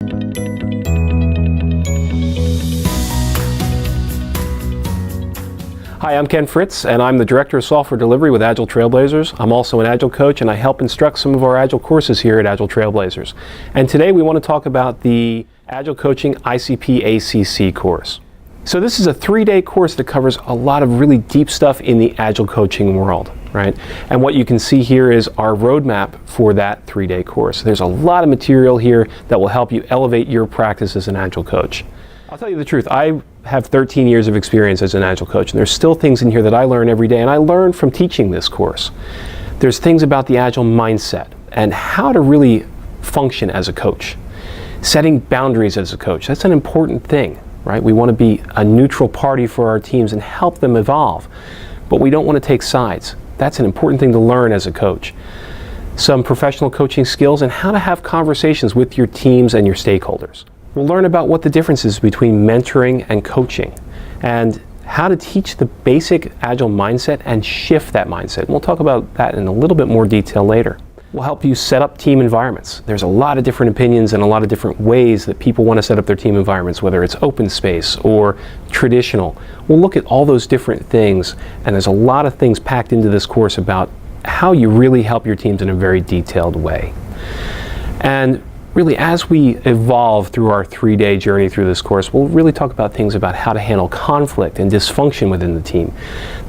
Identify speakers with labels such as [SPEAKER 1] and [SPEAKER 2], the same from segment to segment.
[SPEAKER 1] Hi, I'm Ken Fritz, and I'm the Director of Software Delivery with Agile Trailblazers. I'm also an Agile coach, and I help instruct some of our Agile courses here at Agile Trailblazers. And today we want to talk about the Agile Coaching ICP-ACC course. So this is a 3-day course that covers a lot of really deep stuff in the Agile coaching world, right? And what you can see here is our roadmap for that 3-day course. There's a lot of material here that will help you elevate your practice as an Agile coach. I'll tell you the truth, I have 13 years of experience as an Agile coach, and there's still things in here that I learn every day, and I learn from teaching this course. There's things about the Agile mindset and how to really function as a coach. Setting boundaries as a coach, that's an important thing, right? We want to be a neutral party for our teams and help them evolve, but we don't want to take sides. That's an important thing to learn as a coach. Some professional coaching skills and how to have conversations with your teams and your stakeholders. We'll learn about what the difference is between mentoring and coaching, and how to teach the basic Agile mindset and shift that mindset. And we'll talk about that in a little bit more detail later. We'll help you set up team environments. There's a lot of different opinions and a lot of different ways that people want to set up their team environments, whether it's open space or traditional. We'll look at all those different things, and there's a lot of things packed into this course about how you really help your teams in a very detailed way. And really, as we evolve through our 3-day journey through this course, we'll really talk about things about how to handle conflict and dysfunction within the team.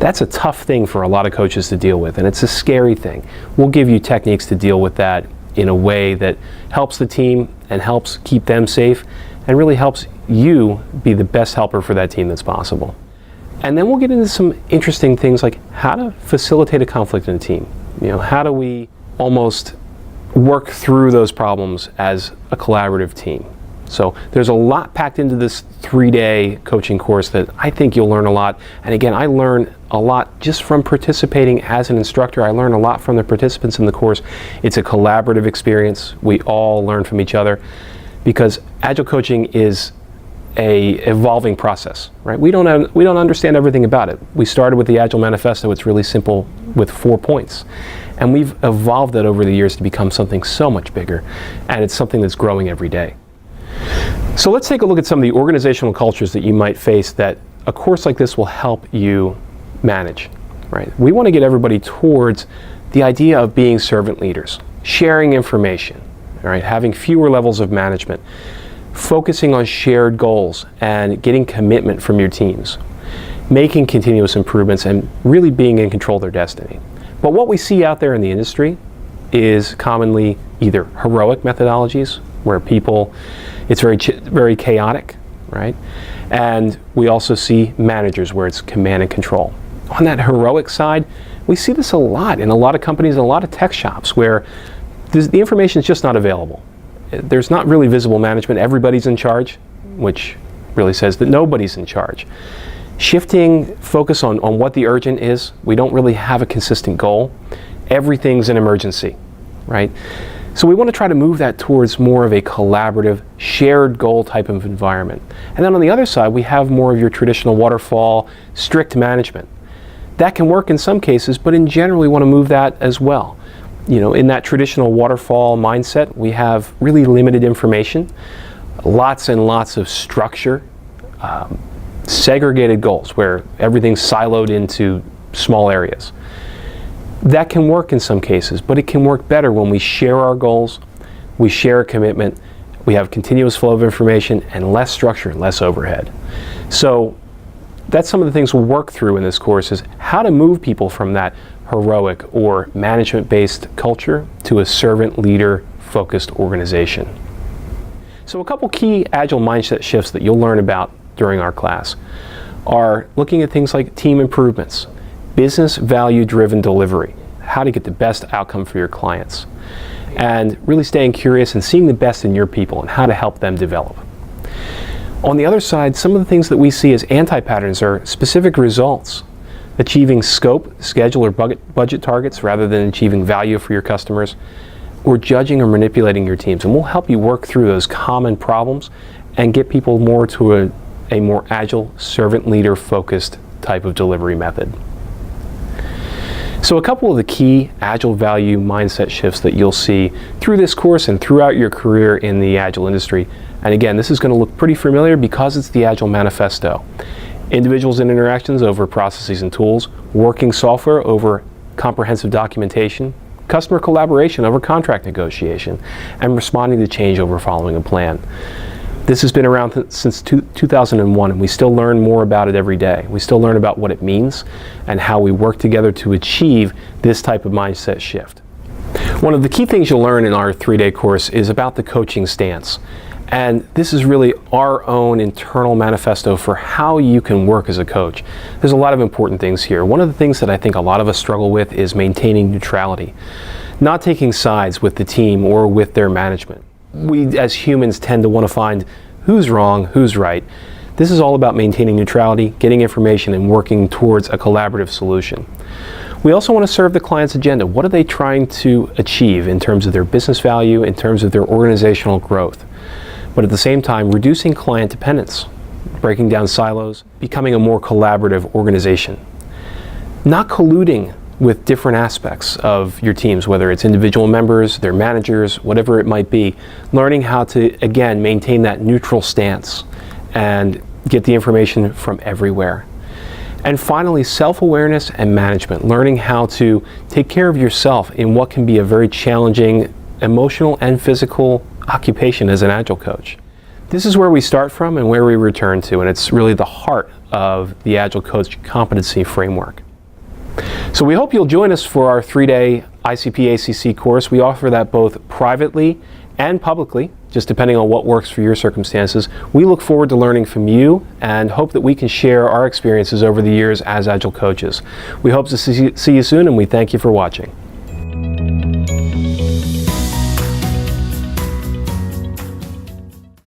[SPEAKER 1] That's a tough thing for a lot of coaches to deal with, and it's a scary thing. We'll give you techniques to deal with that in a way that helps the team and helps keep them safe and really helps you be the best helper for that team that's possible. And then we'll get into some interesting things like how to facilitate a conflict in a team. You know, how do we almost work through those problems as a collaborative team. So there's a lot packed into this 3-day coaching course that I think you'll learn a lot. And again, I learn a lot just from participating as an instructor. I learn a lot from the participants in the course. It's a collaborative experience. We all learn from each other because Agile coaching is a evolving process, right? We don't understand everything about it. We started with the Agile Manifesto. It's really simple with 4 points. And we've evolved that over the years to become something so much bigger. And it's something that's growing every day. So let's take a look at some of the organizational cultures that you might face that a course like this will help you manage, right? We want to get everybody towards the idea of being servant leaders, sharing information, right? Having fewer levels of management, focusing on shared goals and getting commitment from your teams, making continuous improvements and really being in control of their destiny. But what we see out there in the industry is commonly either heroic methodologies where it's very chaotic, right? And we also see managers where it's command and control. On that heroic side, we see this a lot in a lot of companies and a lot of tech shops where the information is just not available. There's not really visible management. Everybody's in charge, which really says that nobody's in charge. Shifting focus on what the urgent is. We don't really have a consistent goal. Everything's an emergency, right? So we want to try to move that towards more of a collaborative, shared goal type of environment. And then on the other side, we have more of your traditional waterfall, strict management. That can work in some cases, but in general, we want to move that as well. You know, in that traditional waterfall mindset, we have really limited information, lots and lots of structure, segregated goals where everything's siloed into small areas. That can work in some cases, but it can work better when we share our goals, we share a commitment, we have continuous flow of information and less structure and less overhead. So that's some of the things we'll work through in this course is how to move people from that heroic or management-based culture to a servant leader focused organization. So a couple key Agile mindset shifts that you'll learn about during our class are looking at things like team improvements, business value driven delivery, how to get the best outcome for your clients, and really staying curious and seeing the best in your people and how to help them develop. On the other side, some of the things that we see as anti-patterns are specific results, achieving scope, schedule, or budget targets rather than achieving value for your customers, or judging or manipulating your teams. And we'll help you work through those common problems and get people more to a more agile, servant leader focused type of delivery method. So a couple of the key Agile value mindset shifts that you'll see through this course and throughout your career in the Agile industry. And again, this is going to look pretty familiar because it's the Agile Manifesto. Individuals and interactions over processes and tools, working software over comprehensive documentation, customer collaboration over contract negotiation, and responding to change over following a plan. This has been around since 2001, and we still learn more about it every day. We still learn about what it means and how we work together to achieve this type of mindset shift. One of the key things you'll learn in our 3-day course is about the coaching stance. And this is really our own internal manifesto for how you can work as a coach. There's a lot of important things here. One of the things that I think a lot of us struggle with is maintaining neutrality, not taking sides with the team or with their management. We as humans tend to want to find who's wrong, who's right. This is all about maintaining neutrality, getting information, and working towards a collaborative solution. We also want to serve the client's agenda. What are they trying to achieve in terms of their business value, in terms of their organizational growth? But at the same time, reducing client dependence, breaking down silos, becoming a more collaborative organization. Not colluding with different aspects of your teams, whether it's individual members, their managers, whatever it might be. Learning how to, again, maintain that neutral stance and get the information from everywhere. And finally, self-awareness and management. Learning how to take care of yourself in what can be a very challenging emotional and physical occupation as an Agile coach. This is where we start from and where we return to, and it's really the heart of the Agile Coach competency framework. So we hope you'll join us for our 3-day ICP-ACC course. We offer that both privately and publicly, just depending on what works for your circumstances. We look forward to learning from you and hope that we can share our experiences over the years as Agile coaches. We hope to see you soon, and we thank you for watching.